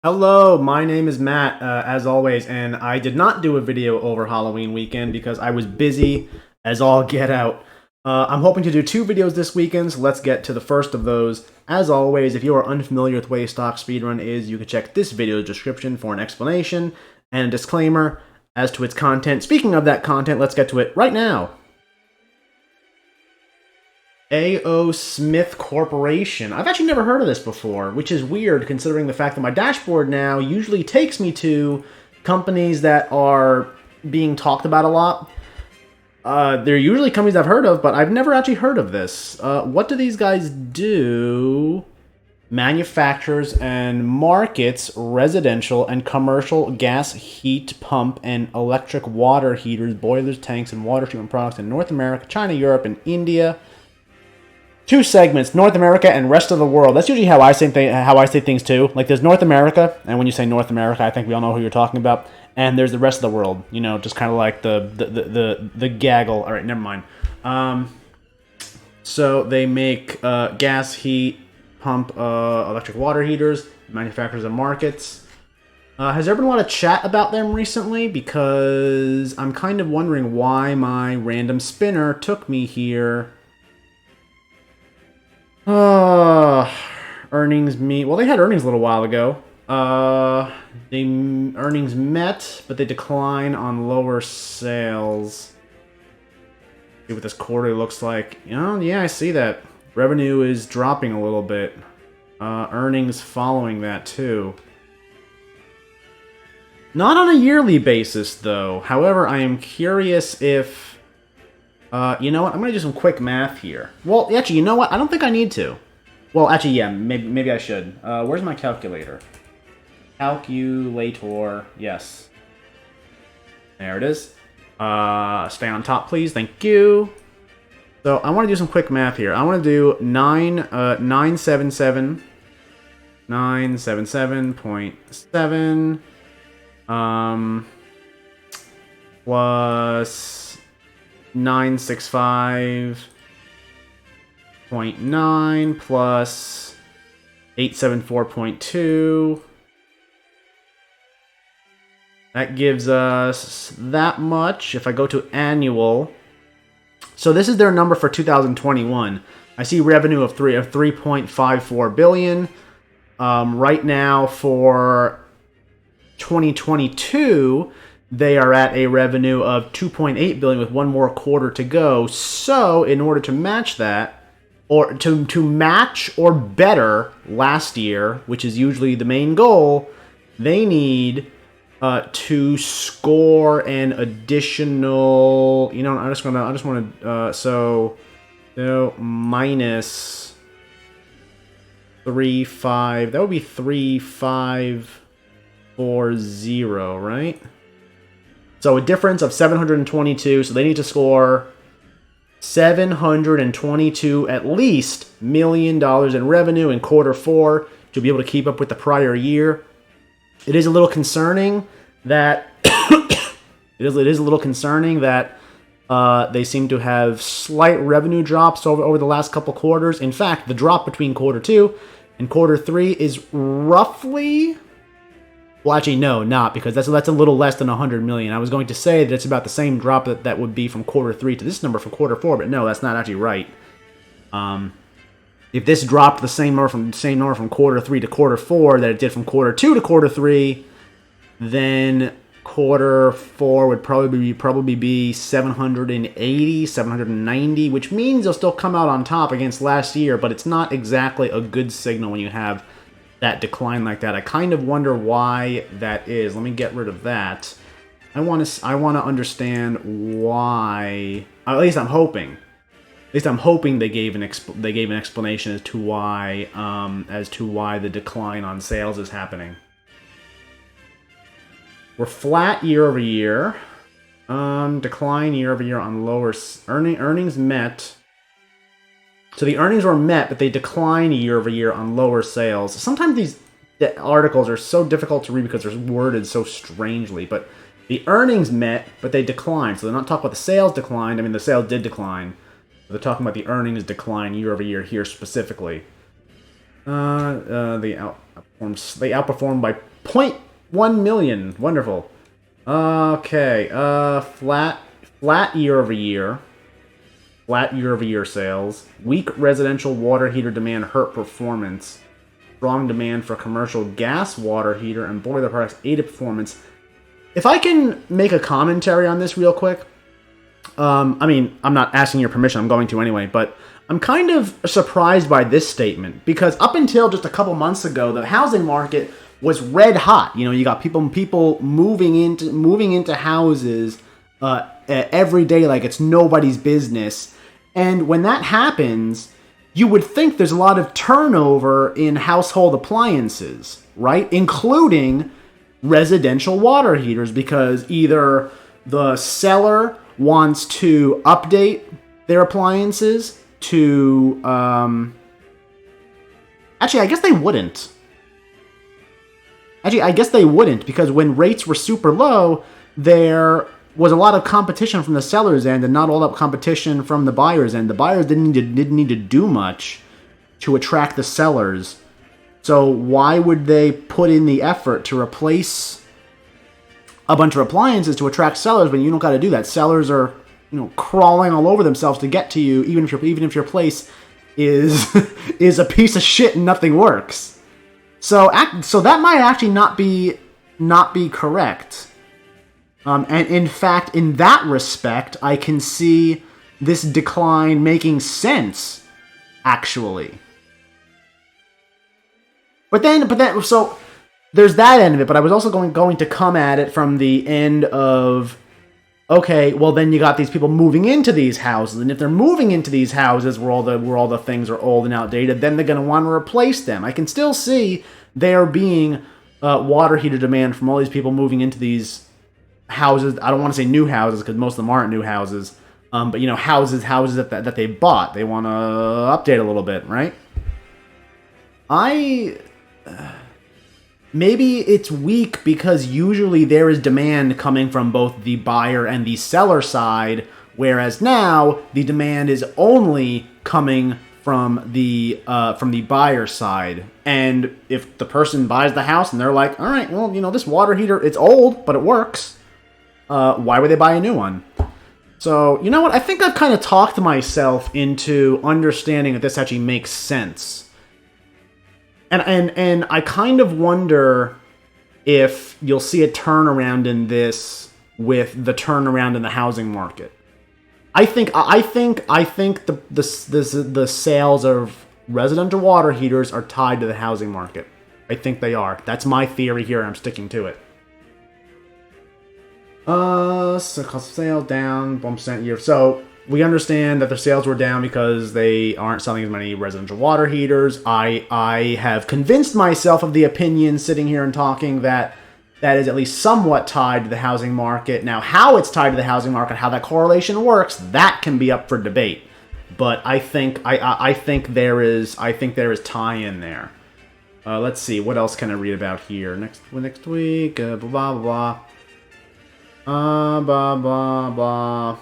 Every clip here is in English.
Hello, my name is Matt, as always, and I did not do a video over Halloween weekend because I was busy as all get out. I'm hoping to do 2 videos this weekend, so let's get to the first of those. As always, if you are unfamiliar with the way stock speedrun is, you can check this video's description for an explanation and a disclaimer as to its content. Speaking of that content, let's get to it right now. AOS Smith Corporation. I've actually never heard of this before, which is weird considering the fact that my dashboard now usually takes me to companies that are being talked about a lot. They're usually companies I've heard of, but I've never actually heard of this. What do these guys do? Manufactures and markets residential and commercial gas heat pump and electric water heaters, boilers, tanks, and water treatment products in North America, China, Europe, and India. 2 segments, North America and rest of the world. That's usually how I say things too. Like there's North America, and when you say North America, I think we all know who you're talking about. And there's the rest of the world. You know, just kind of like the gaggle. All right, never mind. So they make gas heat pump, electric water heaters, manufacturers and markets. Has there been a lot of chat about them recently? Because I'm kind of wondering why my random spinner took me here. Earnings meet. Well, they had earnings a little while ago. Earnings met, but they decline on lower sales. See what this quarter looks like. Yeah, I see that. Revenue is dropping a little bit. Earnings following that too. Not on a yearly basis, though. However, I am curious if... you know what? I'm going to do some quick math here. Well, actually, you know what? I don't think I need to. Well, actually, yeah, maybe I should. Where's my calculator? Calculator, yes. There it is. Stay on top, please. Thank you. So, I want to do some quick math here. I want to do 977.7, plus 965.9 plus 874.2. That gives us that much. If I go to annual, so this is their number for 2021. I see revenue of 3.54 billion. Right now for 2022. They are at a revenue of 2.8 billion with one more quarter to go. So, in order to match that, or to match or better last year, which is usually the main goal, they need to score an additional. You know, I just want to. So minus 3.5. That would be 3.540, right? So a difference of 722, so they need to score 722 at least $1 million in revenue in quarter 4 to be able to keep up with the prior year. It is a little concerning that it is a little concerning that they seem to have slight revenue drops over the last couple quarters. In fact, the drop between quarter 2 and quarter 3 is roughly... Well, actually, no, not, because that's a little less than 100 million. I was going to say that it's about the same drop that would be from quarter 3 to this number from quarter 4, but no, that's not actually right. If this dropped the same number from quarter 3 to quarter 4 that it did from quarter 2 to quarter 3, then quarter 4 would probably be 780, 790, which means they'll still come out on top against last year, but it's not exactly a good signal when you have that decline like that. I kind of wonder why that is. Let me get rid of that. I want to understand why. At least I'm hoping. They gave an explanation as to why the decline on sales is happening. We're flat year over year. Decline year over year on lower earnings met. So the earnings were met, but they decline year over year on lower sales. Sometimes these articles are so difficult to read because they're worded so strangely. But the earnings met, but they declined. So they're not talking about the sales declined. I mean, the sales did decline. They're talking about the earnings decline year over year here specifically. They outperformed by 0.1 million. Wonderful. Okay. Flat year over year. Flat year-over-year sales. Weak residential water heater demand hurt performance. Strong demand for commercial gas water heater and boiler products aided performance. If I can make a commentary on this real quick, I mean, I'm not asking your permission, I'm going to anyway, but I'm kind of surprised by this statement, because up until just a couple months ago, the housing market was red hot. You know, you got people moving into houses every day like it's nobody's business. And when that happens, you would think there's a lot of turnover in household appliances, right? Including residential water heaters, because either the seller wants to update their appliances to... Actually, I guess they wouldn't. Because when rates were super low, there was a lot of competition from the seller's end and not all that competition from the buyer's end. The buyers didn't need to do much to attract the sellers. So why would they put in the effort to replace a bunch of appliances to attract sellers when you don't got to do that? Sellers are, you know, crawling all over themselves to get to you, even if your place is is a piece of shit and nothing works. So that might actually not be correct. And in fact, in that respect, I can see this decline making sense, actually. But then, so there's that end of it. But I was also going to come at it from the end of, okay, well then you got these people moving into these houses, and if they're moving into these houses where all the things are old and outdated, then they're going to want to replace them. I can still see there being water heater demand from all these people moving into these houses. I don't want to say new houses because most of them aren't new houses, but you know, houses that they bought. They want to update a little bit, right? Maybe it's weak because usually there is demand coming from both the buyer and the seller side, whereas now the demand is only coming from the buyer side. And if the person buys the house and they're like, all right, well, you know, this water heater, it's old, but it works. Why would they buy a new one? So, you know what? I think I've kind of talked myself into understanding that this actually makes sense. And I kind of wonder if you'll see a turnaround in this with the turnaround in the housing market. I think the sales of residential water heaters are tied to the housing market. I think they are. That's my theory here. I'm sticking to it. So cost of sale down 1% year. So we understand that their sales were down because they aren't selling as many residential water heaters. I have convinced myself of the opinion sitting here and talking that is at least somewhat tied to the housing market. Now, how it's tied to the housing market, how that correlation works, that can be up for debate. But I think there is tie-in there. Let's see, what else can I read about here? Next week, blah blah blah. Blah, blah, blah.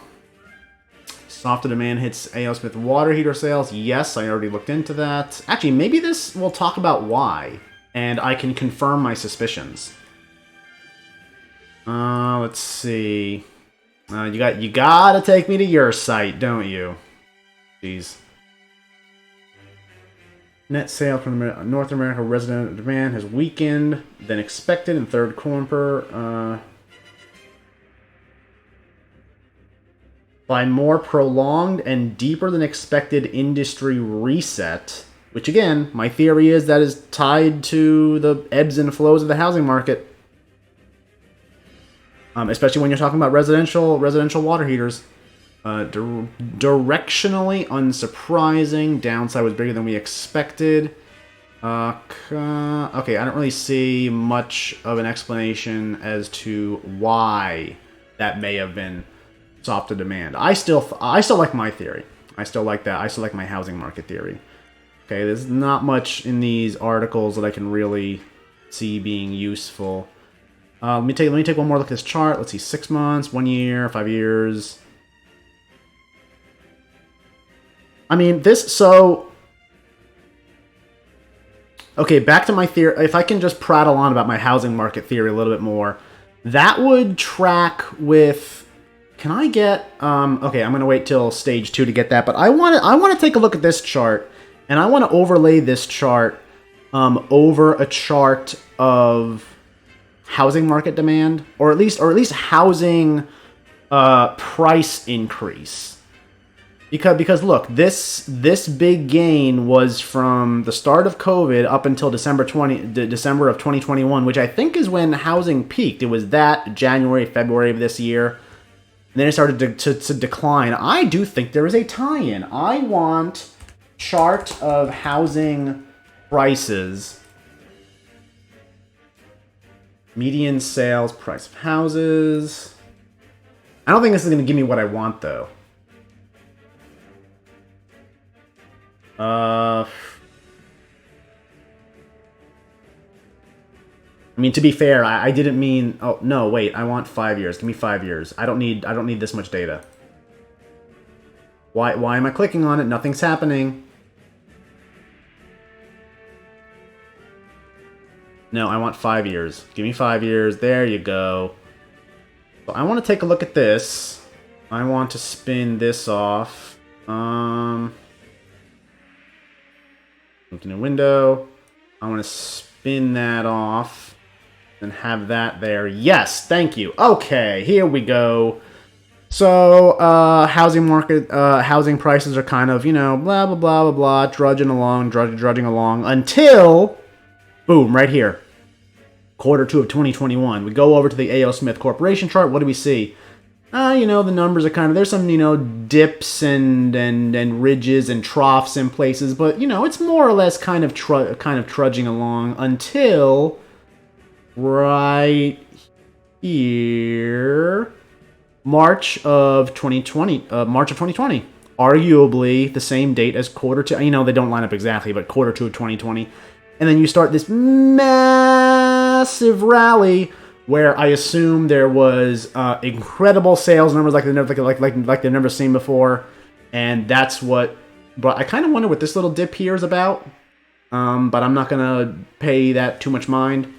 Softer demand hits AOS Smith water heater sales. Yes, I already looked into that. Actually, maybe this will talk about why, and I can confirm my suspicions. Let's see. You gotta take me to your site, don't you? Jeez. Net sale from North America resident demand has weakened than expected in third quarter. By more prolonged and deeper than expected industry reset, which again, my theory is that is tied to the ebbs and flows of the housing market. Especially when you're talking about residential water heaters. Directionally unsurprising. Downside was bigger than we expected. Okay, I don't really see much of an explanation as to why that may have been softer demand. I still like my theory. I still like that. I still like my housing market theory. Okay, there's not much in these articles that I can really see being useful. Let me take one more look at this chart. Let's see, 6 months, 1 year, 5 years. I mean, Okay, back to my theory. If I can just prattle on about my housing market theory a little bit more, that would track with. Can I get? Okay, I'm gonna wait till stage 2 to get that. But I want to take a look at this chart, and I want to overlay this chart over a chart of housing market demand, or at least housing price increase. Because look, this big gain was from the start of COVID up until December of 2021, which I think is when housing peaked. It was that January, February of this year. And then it started to decline. I do think there is a tie-in. I want chart of housing prices. Median sales price of houses. I don't think this is going to give me what I want, though. I mean, to be fair, I didn't mean. Oh no, wait! I want 5 years. Give me 5 years. I don't need this much data. Why am I clicking on it? Nothing's happening. No, I want 5 years. Give me 5 years. There you go. So I want to take a look at this. I want to spin this off. Open a window. I want to spin that off and have that there. Yes, thank you. Okay, here we go. So, housing market, housing prices are kind of, blah, blah, blah, blah, blah, drudging along until, boom, right here. Quarter 2 of 2021. We go over to the A.O. Smith Corporation chart. What do we see? The numbers are kind of, there's some, dips and ridges and troughs in places, but, it's more or less kind of trudging along until right here, March of 2020. Arguably the same date as quarter 2. They don't line up exactly, but quarter 2 of 2020. And then you start this massive rally where I assume there was incredible sales numbers like they've never seen before, and that's what. But I kind of wonder what this little dip here is about. But I'm not gonna pay that too much mind.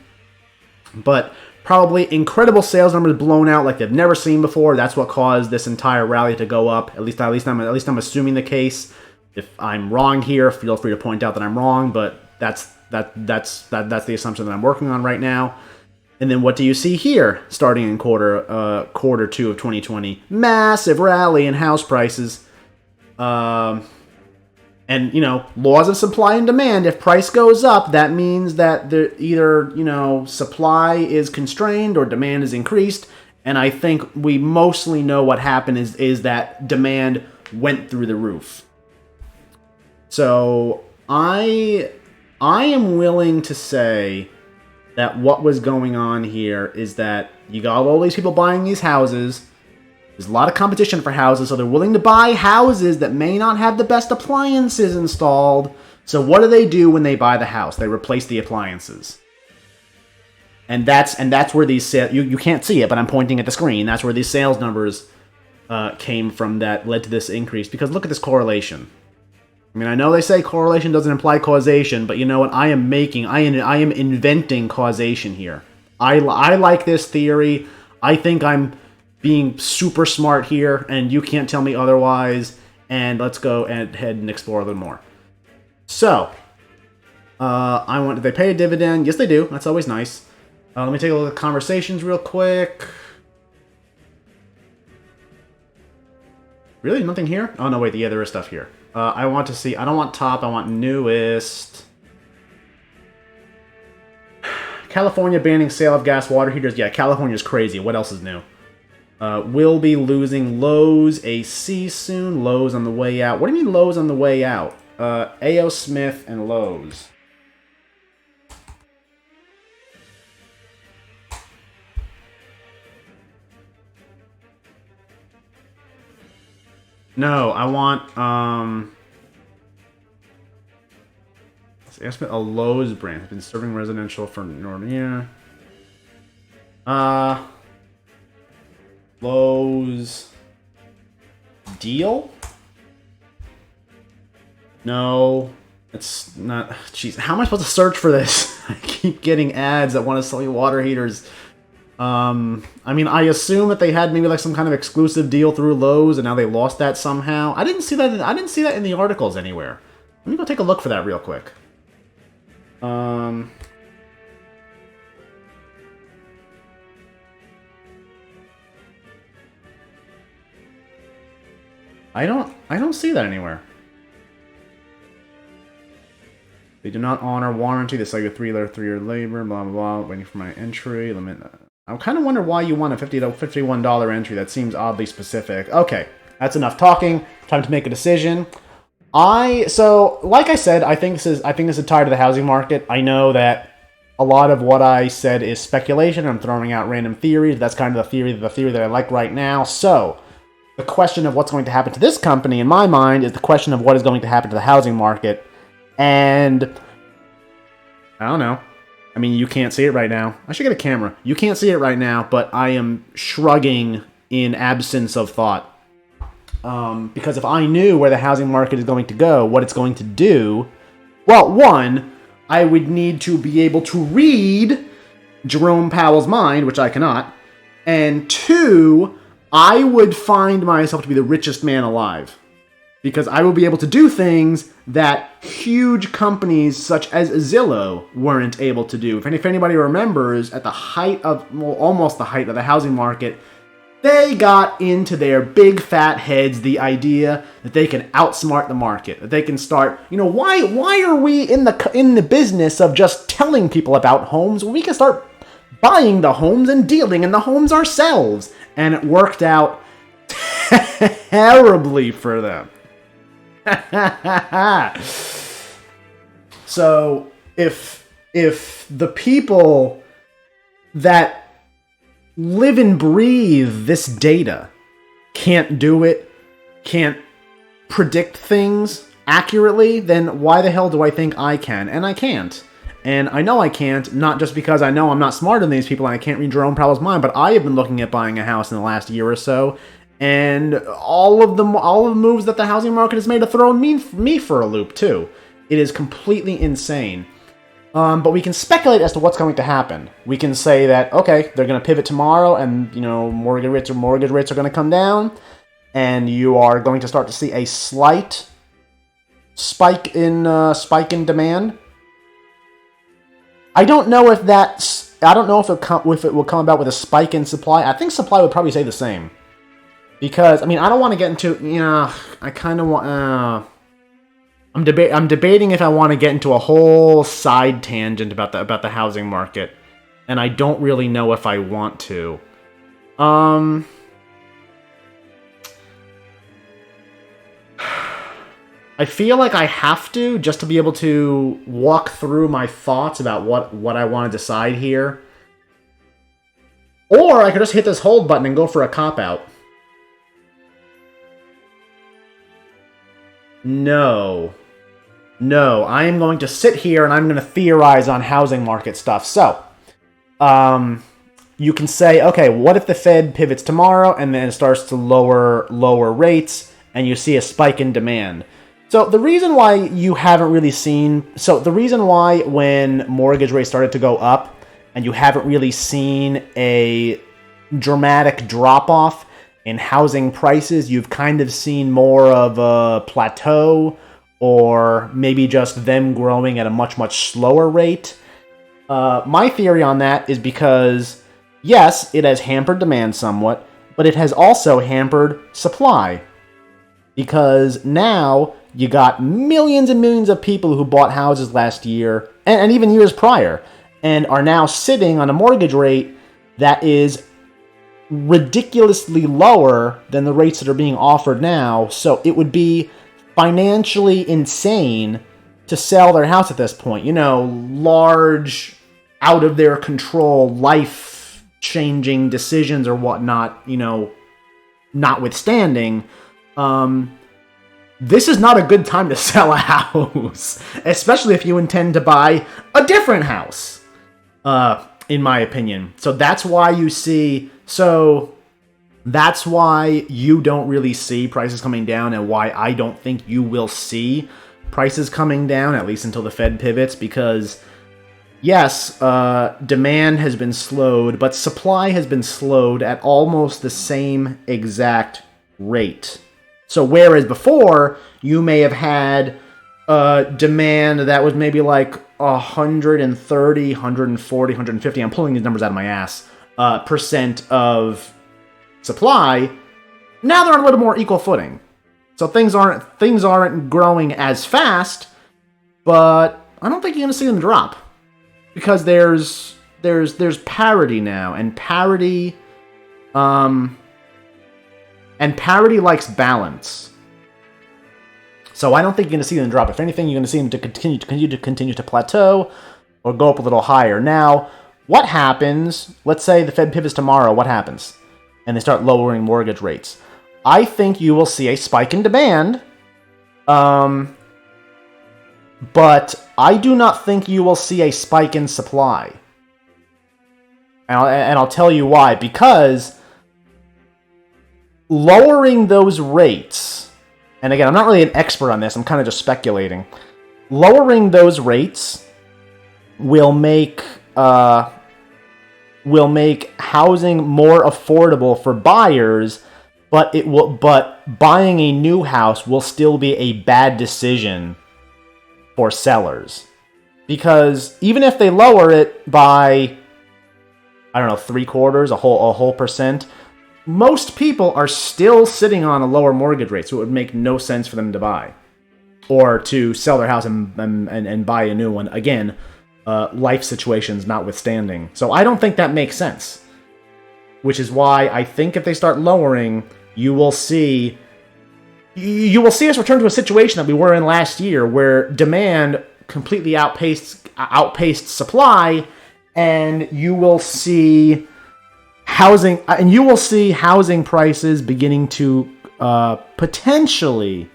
But probably incredible sales numbers blown out like they've never seen before. That's what caused this entire rally to go up. At least I'm assuming the case. If I'm wrong here, feel free to point out that I'm wrong. But that's the assumption that I'm working on right now. And then what do you see here, starting in quarter 2 of 2020? Massive rally in house prices. And, laws of supply and demand. If price goes up, that means that either, supply is constrained or demand is increased. And I think we mostly know what happened is that demand went through the roof. So I am willing to say that what was going on here is that you got all these people buying these houses. There's a lot of competition for houses, so they're willing to buy houses that may not have the best appliances installed. So what do when they buy the house? They replace the appliances. And that's where these sales, you can't see it, but I'm pointing at the screen. That's where these sales numbers came from that led to this increase. Because look at this correlation. I mean, I know they say correlation doesn't imply causation, but you know what? I am inventing causation here. I like this theory. I think I'm being super smart here, and you can't tell me otherwise. And let's go ahead and explore a little more. So, do they pay a dividend? Yes, they do. That's always nice. Let me take a look at conversations real quick. Really? Nothing here? Oh, no, wait. Yeah, there is stuff here. I want to see... I don't want top. I want newest. California banning sale of gas water heaters. Yeah, California's crazy. What else is new? We'll be losing Lowe's AC soon. Lowe's on the way out. What do you mean Lowe's on the way out? A.O. Smith and Lowe's. No, I want, a Lowe's brand. Has been serving residential for Northern. Lowe's deal? No. It's not... Jeez, how am I supposed to search for this? I keep getting ads that want to sell you water heaters. I mean, I assume that they had maybe like some kind of exclusive deal through Lowe's, and now they lost that somehow. I didn't see that. I didn't see that in the articles anywhere. Let me go take a look for that real quick. I don't see that anywhere. They do not honor warranty. They sell you three-year labor, blah, blah, blah. Waiting for my entry. Limit. I kind of wonder why you want a $51 entry. That seems oddly specific. Okay, that's enough talking. Time to make a decision. So, like I said, I think this is tied to the housing market. I know that a lot of what I said is speculation. I'm throwing out random theories. That's kind of the theory that I like right now. So, the question of what's going to happen to this company, in my mind, is the question of what is going to happen to the housing market. And I don't know. I mean, you can't see it right now. I should get a camera. You can't see it right now, but I am shrugging in absence of thought. Because if I knew where the housing market is going to go, what it's going to do, well, one, I would need to be able to read Jerome Powell's mind, which I cannot, and two, I would find myself to be the richest man alive. Because I will be able to do things that huge companies such as Zillow weren't able to do. If anybody remembers, at the height of, well, almost the height of the housing market, they got into their big fat heads the idea that they can outsmart the market, that they can start, why are we in the business of just telling people about homes when we can start buying the homes and dealing in the homes ourselves? And it worked out terribly for them. So if the people that live and breathe this data can't do it, can't predict things accurately, then why the hell do I think I can? And I can't. And I know I can't, not just because I know I'm not smarter than these people and I can't read Jerome Powell's mind, but I have been looking at buying a house in the last year or so, and all of the moves that the housing market has made have thrown me for a loop too. It is completely insane. But we can speculate as to what's going to happen. We can say that, okay, they're going to pivot tomorrow, and mortgage rates are going to come down, and you are going to start to see a slight spike in demand. I don't know if it will come about with a spike in supply. I think supply would probably stay the same. Because, I don't want to get into, I kind of want, I'm debating if I want to get into a whole side tangent about the housing market, and I don't really know if I want to. I feel like I have to, just to be able to walk through my thoughts about what I want to decide here. Or I could just hit this hold button and go for a cop-out. No, I am going to sit here and I'm going to theorize on housing market stuff. So, you can say, okay, what if the Fed pivots tomorrow and then it starts to lower rates and you see a spike in demand? So the reason why the reason why when mortgage rates started to go up and you haven't really seen a dramatic drop-off in housing prices, you've kind of seen more of a plateau, or maybe just them growing at a much, much slower rate. My theory on that is because, yes, it has hampered demand somewhat, but it has also hampered supply. Because now you got millions and millions of people who bought houses last year, and even years prior, and are now sitting on a mortgage rate that is ridiculously lower than the rates that are being offered now. So it would be financially insane to sell their house at this point. Large, out of their control, life-changing decisions or whatnot, notwithstanding, this is not a good time to sell a house, especially if you intend to buy a different house, in my opinion. So that's why you don't really see prices coming down, and why I don't think you will see prices coming down, at least until the Fed pivots, because yes, demand has been slowed, but supply has been slowed at almost the same exact rate. So whereas before, you may have had demand that was maybe like 130, 140, 150, I'm pulling these numbers out of my ass, percent of supply, now they're on a little more equal footing. So things aren't growing as fast, but I don't think you're going to see them drop. Because there's parity now, and parity likes balance. So I don't think you're going to see them drop. If anything, you're going to see them to continue to plateau or go up a little higher. Now, what happens? Let's say the Fed pivots tomorrow. What happens? And they start lowering mortgage rates. I think you will see a spike in demand. But I do not think you will see a spike in supply. And I'll tell you why. Because lowering those rates, and again, I'm not really an expert on this, I'm kind of just speculating. Lowering those rates will make housing more affordable for buyers, but buying a new house will still be a bad decision for sellers. Because even if they lower it by, I don't know, 3/4, a whole percent, most people are still sitting on a lower mortgage rate, so it would make no sense for them to buy. Or to sell their house and buy a new one. Again, life situations notwithstanding. So I don't think that makes sense. Which is why I think if they start lowering, you will see us return to a situation that we were in last year, where demand completely outpaced supply, and you will see housing prices beginning to potentially,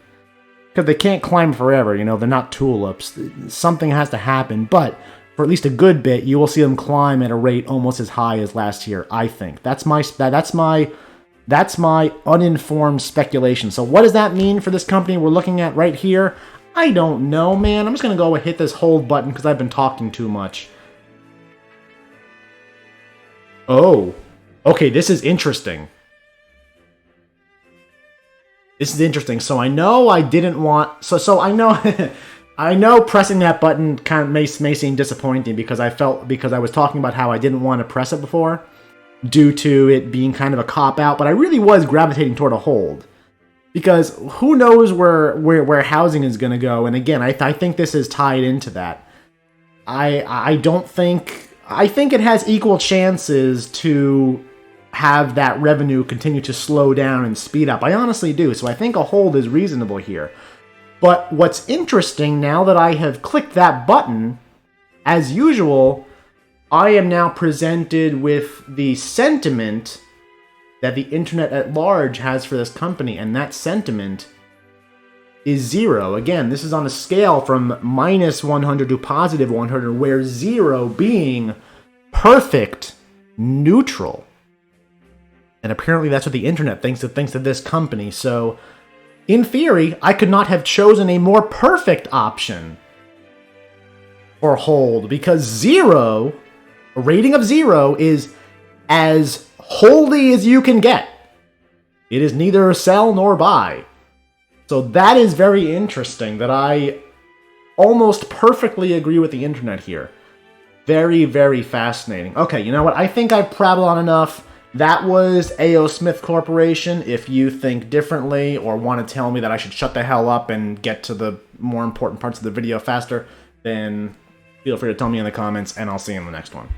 because they can't climb forever, they're not tulips. Something has to happen, but for at least a good bit, you will see them climb at a rate almost as high as last year. I think that's my uninformed speculation. So what does that mean for this company we're looking at right here? I don't know, man. I'm just going to go and hit this hold button because I've been talking too much. Oh. Okay, this is interesting. So I know I didn't want... So I know... I know pressing that button kind of may seem disappointing because I was talking about how I didn't want to press it before, due to it being kind of a cop-out, but I really was gravitating toward a hold. Because who knows where housing is going to go, and again, I think this is tied into that. I think it has equal chances to have that revenue continue to slow down and speed up. I honestly do, so I think a hold is reasonable here. But what's interesting, now that I have clicked that button, as usual, I am now presented with the sentiment that the internet at large has for this company, and that sentiment is 0. Again, this is on a scale from minus 100 to positive 100, where 0 being perfect neutral. And apparently that's what the internet thinks of this company, so in theory, I could not have chosen a more perfect option for hold, because 0... a rating of 0 is as holdy as you can get. It is neither sell nor buy. So that is very interesting, that I almost perfectly agree with the internet here. Very, very fascinating. Okay, you know what? I think I've prattled on enough. That was AOS Smith Corporation. If you think differently or want to tell me that I should shut the hell up and get to the more important parts of the video faster, then feel free to tell me in the comments, and I'll see you in the next one.